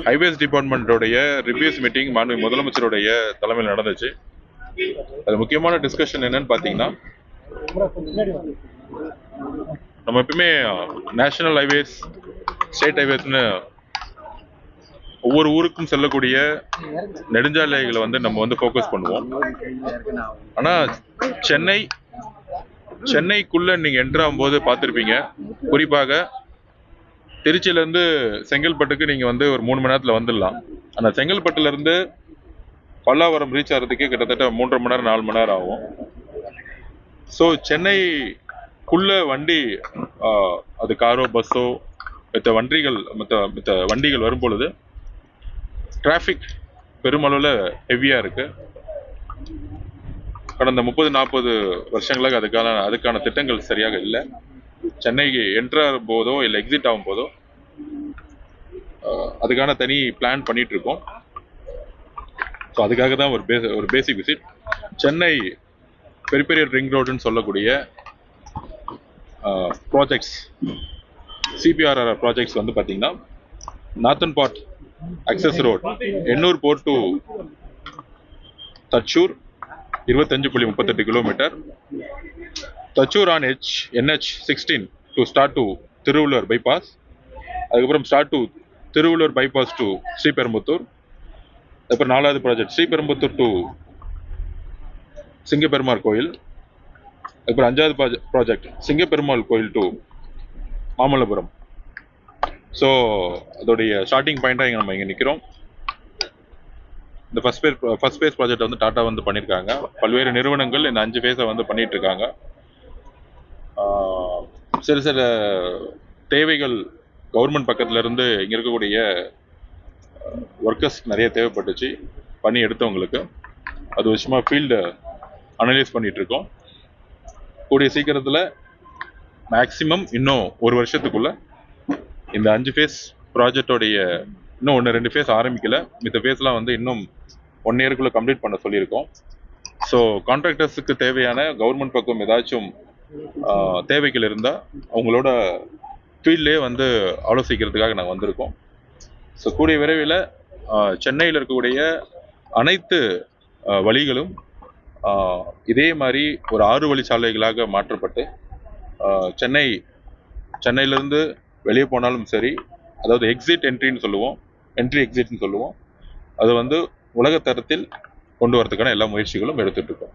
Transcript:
Highways டிபார்ட்மெண்ட்டோடைய reviews meeting மாண்பு முதலமைச்சருடைய தலைமையில் நடந்துச்சு. அது முக்கியமான டிஸ்கஷன் என்னன்னு பார்த்தீங்கன்னா, நம்ம எப்பவுமே நேஷனல் ஹைவேஸ், ஸ்டேட் ஹைவேஸ்னு ஒவ்வொரு ஊருக்கும் செல்லக்கூடிய நெடுஞ்சாலைகளை நம்ம ஃபோக்கஸ் பண்ணுவோம். ஆனால் சென்னைக்குள்ள நீங்க என்டர் ஆகும்போது பார்த்துருப்பீங்க, குறிப்பாக திருச்சியிலேருந்து செங்கல்பட்டுக்கு நீங்க ஒரு 3 மணி நேரத்தில் வந்துடலாம். ஆனால் செங்கல்பட்டுலேருந்து பல்லாவரம் ரீச் ஆகிறதுக்கே கிட்டத்தட்ட 3.5 மணி நேரம் 4 மணி நேரம் ஆகும். ஸோ சென்னைக்குள்ள வண்டி, அது காரோ பஸ்ஸோ மற்ற வண்டிகள் வரும் பொழுது டிராஃபிக் பெருமளவில் ஹெவியாக இருக்கு. கடந்த 30-40 வருஷங்களாக அதுக்கான திட்டங்கள் சரியாக இல்லை. சென்னைக்கு என்டர் ஆகும் போதோ இல்லை எக்ஸிட் ஆகும் போதோ அதுக்கான தனி பிளான் பண்ணிட்டு இருக்கோம். ஸோ அதுக்காக தான் ஒரு பேசிக் விசிட். சென்னை பெரிய ரிங் ரோடுன்னு சொல்லக்கூடிய ப்ராஜெக்ட்ஸ், சிபிஆர்ஆர் ப்ராஜெக்ட்ஸ் பார்த்தீங்கன்னா, northern part access road, Ennore port to Thatchur 25.38 kilometre. Thatchur on NH 16 to start to Tiruvallur bypass, அதுக்கப்புறம் start to Tiruvallur bypass to Sriperumbudur. அப்புறம் 4வது ப்ராஜெக்ட் ஸ்ரீபெரும்புத்தூர் டு சிங்கப்பெருமாள் கோயில். அப்புறம் 5வது ப்ராஜெக்ட் சிங்கப்பெருமாள் கோயில் டு மாமல்லபுரம். ஸோ அதோடைய ஸ்டார்டிங் பாயிண்டாக நம்ம இங்கே நிற்கிறோம். இந்த ஃபர்ஸ்ட் ஃபேஸ் ப்ராஜெக்ட் டாடா பண்ணியிருக்காங்க. பல்வேறு நிறுவனங்கள் இந்த 5 ஃபேஸை பண்ணிட்டு இருக்காங்க. சில தேவைகள் கவர்மெண்ட் பக்கத்துல இருந்து இங்கே இருக்கக்கூடிய ஒர்க்கர்ஸ் நிறைய தேவைப்பட்டுச்சு, பண்ணி எடுத்தவங்களுக்கு. அது விஷயமா ஃபீல்டு அனலைஸ் பண்ணிட்டு இருக்கோம். கூடிய சீக்கிரத்தில் மேக்சிமம் இன்னும் 1 வருஷத்துக்குள்ள இந்த 5 ஃபேஸ் ப்ராஜெக்டோடைய இன்னும் 1-2 ஃபேஸ் ஆரம்பிக்கல, மித்த ஃபேஸ்லாம் இன்னும் 1 இயருக்குள்ள கம்ப்ளீட் பண்ண சொல்லியிருக்கோம். ஸோ கான்ட்ராக்டர்ஸுக்கு தேவையான கவர்மெண்ட் பக்கம் ஏதாச்சும் தேவைகள் இருந்தால் அவங்களோட ஃபீல்ட்லேயே ஆலோசிக்கிறதுக்காக நாங்கள் வந்திருக்கோம். ஸோ கூடிய விரைவில் சென்னையில் இருக்கக்கூடிய அனைத்து வழிகளும் இதே மாதிரி ஒரு 6 வழிச்சாலைகளாக மாற்றப்பட்டு சென்னையிலேருந்து வெளியே போனாலும் சரி, அதாவது எக்ஸிட் என்ட்ரின்னு சொல்லுவோம், என்ட்ரி எக்ஸிட்னு சொல்லுவோம், அது உலக தரத்தில் கொண்டு வரதுக்கான எல்லா முயற்சிகளும் எடுத்துட்டு இருக்கோம்.